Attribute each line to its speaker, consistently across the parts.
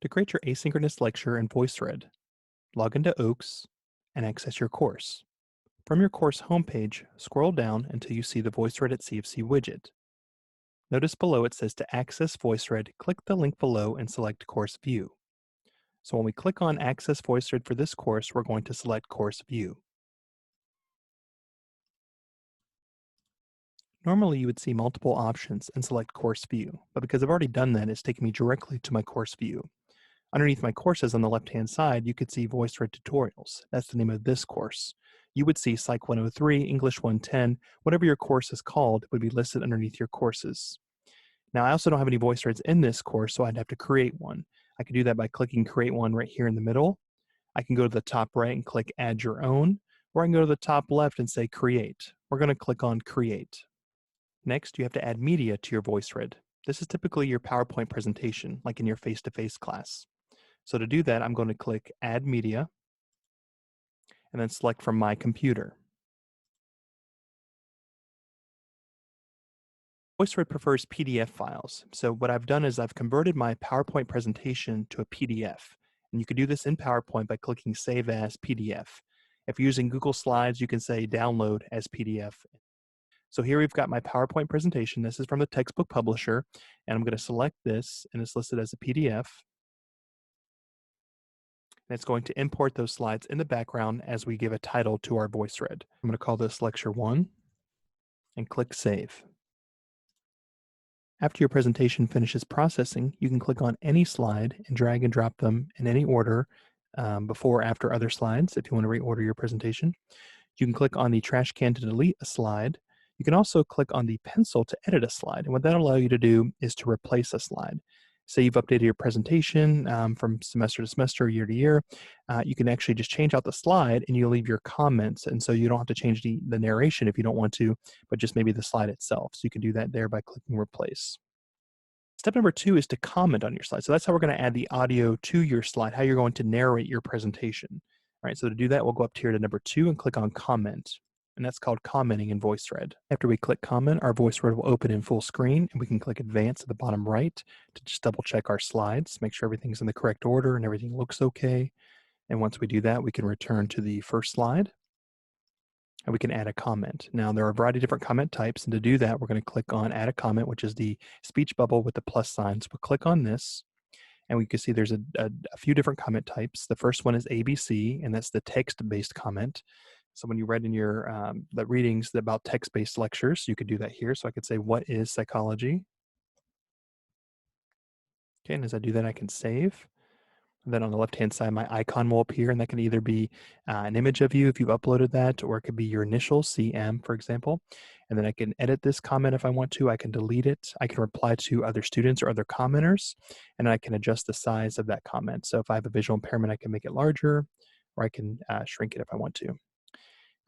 Speaker 1: To create your asynchronous lecture in VoiceThread, log into Oaks and access your course. From your course homepage, scroll down until you see the VoiceThread at CFC widget. Notice below it says to access VoiceThread, click the link below and select Course View. So when we click on Access VoiceThread for this course, we're going to select Course View. Normally you would see multiple options and select Course View, but because I've already done that, it's taking me directly to my course view. Underneath my courses on the left-hand side, you could see VoiceThread Tutorials. That's the name of this course. You would see Psych 103, English 110, whatever your course is called would be listed underneath your courses. Now, I also don't have any VoiceThreads in this course, so I'd have to create one. I could do that by clicking Create One right here in the middle. I can go to the top right and click Add Your Own, or I can go to the top left and say Create. We're going to click on Create. Next, you have to add media to your VoiceThread. This is typically your PowerPoint presentation, like in your face-to-face class. So to do that, I'm going to click Add Media and then select from My Computer. VoiceThread prefers PDF files. So what I've done is I've converted my PowerPoint presentation to a PDF. And you can do this in PowerPoint by clicking Save as PDF. If you're using Google Slides, you can say Download as PDF. So here we've got my PowerPoint presentation. This is from the textbook publisher, and I'm going to select this, and it's listed as a PDF. And it's going to import those slides in the background as we give a title to our VoiceThread. I'm going to call this Lecture 1 and click Save. After your presentation finishes processing, you can click on any slide and drag and drop them in any order before or after other slides if you want to reorder your presentation. You can click on the trash can to delete a slide. You can also click on the pencil to edit a slide. And what that'll allow you to do is to replace a slide. Say you've updated your presentation from semester to semester, year to year. You can actually just change out the slide and you leave your comments. And so you don't have to change the narration if you don't want to, but just maybe the slide itself. So you can do that there by clicking Replace. Step number 2 is to comment on your slide. So that's how we're going to add the audio to your slide, how you're going to narrate your presentation. All right, so to do that, we'll go up here to number 2 and click on Comment. And that's called commenting in VoiceThread. After we click comment, our VoiceThread will open in full screen, and we can click advance at the bottom right to just double check our slides, make sure everything's in the correct order and everything looks okay. And once we do that, we can return to the first slide and we can add a comment. Now there are a variety of different comment types, and to do that, we're going to click on add a comment, which is the speech bubble with the plus signs. We'll click on this, and we can see there's a few different comment types. The first one is ABC, and that's the text-based comment. So when you read in your the readings about text-based lectures, you could do that here. So I could say, what is psychology? Okay, and as I do that, I can save. And then on the left-hand side, my icon will appear, and that can either be an image of you if you've uploaded that, or it could be your initials, CM, for example. And then I can edit this comment if I want to. I can delete it. I can reply to other students or other commenters, and I can adjust the size of that comment. So if I have a visual impairment, I can make it larger, or I can shrink it if I want to.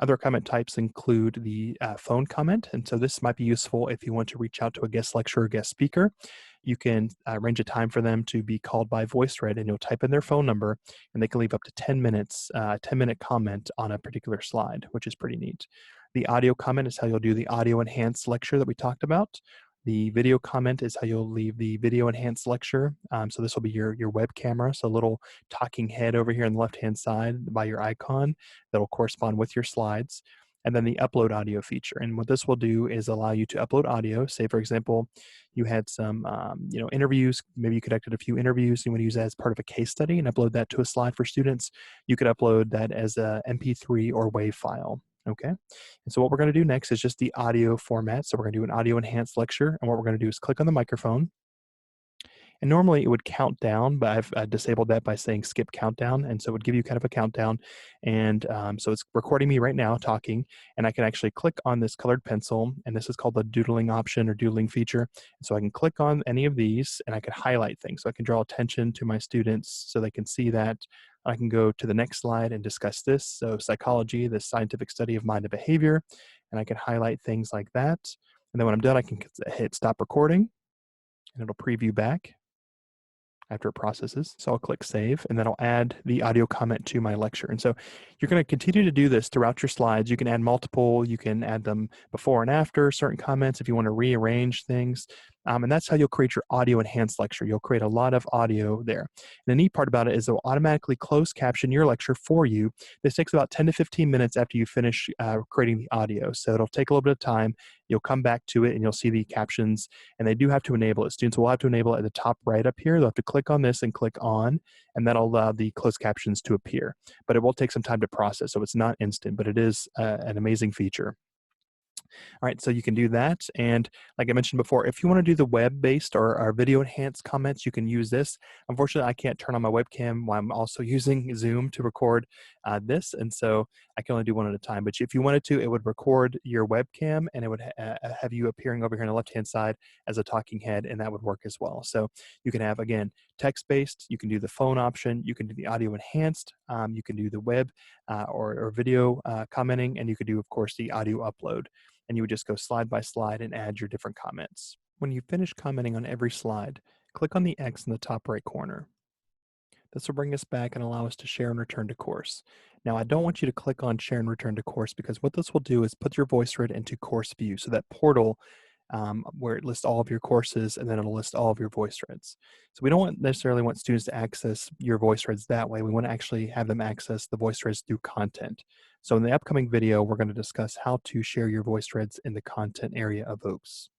Speaker 1: Other comment types include the phone comment, and so this might be useful if you want to reach out to a guest lecturer or guest speaker. You can arrange a time for them to be called by VoiceThread, and you'll type in their phone number, and they can leave up to 10 minutes, 10-minute comment on a particular slide, which is pretty neat. The audio comment is how you'll do the audio enhanced lecture that we talked about. The video comment is how you'll leave the video enhanced lecture. So this will be your web camera. So a little talking head over here on the left-hand side by your icon that'll correspond with your slides. And then the upload audio feature. And what this will do is allow you to upload audio. Say, for example, you had some interviews. Maybe you conducted a few interviews. You want to use that as part of a case study and upload that to a slide for students. You could upload that as a MP3 or WAV file. Okay, and so what we're going to do next is just the audio format. So we're going to do an audio enhanced lecture, and what we're going to do is click on the microphone. And normally it would count down, but I've disabled that by saying skip countdown, and so it would give you kind of a countdown. And so it's recording me right now talking, and I can actually click on this colored pencil, and this is called the doodling option or doodling feature. And so I can click on any of these, and I can highlight things. So I can draw attention to my students so they can see that. I can go to the next slide and discuss this. So psychology, the scientific study of mind and behavior, and I can highlight things like that. And then when I'm done, I can hit stop recording, and it'll preview back after it processes. So I'll click save, and then I'll add the audio comment to my lecture. And so you're going to continue to do this throughout your slides. You can add multiple, you can add them before and after certain comments if you want to rearrange things. And that's how you'll create your audio enhanced lecture. You'll create a lot of audio there. And the neat part about it is it'll automatically close caption your lecture for you. This takes about 10 to 15 minutes after you finish creating the audio. So it'll take a little bit of time. You'll come back to it and you'll see the captions, and they do have to enable it. Students will have to enable it at the top right up here. They'll have to click on this and click on, and that'll allow the closed captions to appear. But it will take some time to process, so it's not instant, but it is an amazing feature. All right, so you can do that. And like I mentioned before, if you want to do the web-based or video enhanced comments, you can use this. Unfortunately, I can't turn on my webcam while I'm also using Zoom to record this. And so I can only do one at a time. But if you wanted to, it would record your webcam and it would have you appearing over here on the left-hand side as a talking head, and that would work as well. So you can have, again, text-based, you can do the phone option, you can do the audio enhanced, you can do the web or video commenting, and you could do, of course, the audio upload. And you would just go slide by slide and add your different comments. When you finish commenting on every slide, click on the X in the top right corner. This will bring us back and allow us to share and return to course. Now, I don't want you to click on share and return to course, because what this will do is put your VoiceThread into course view. So that portal where it lists all of your courses, and then it'll list all of your VoiceThreads. So we don't necessarily want students to access your VoiceThreads that way. We want to actually have them access the VoiceThreads through content. So in the upcoming video, we're going to discuss how to share your VoiceThreads in the content area of OAKS.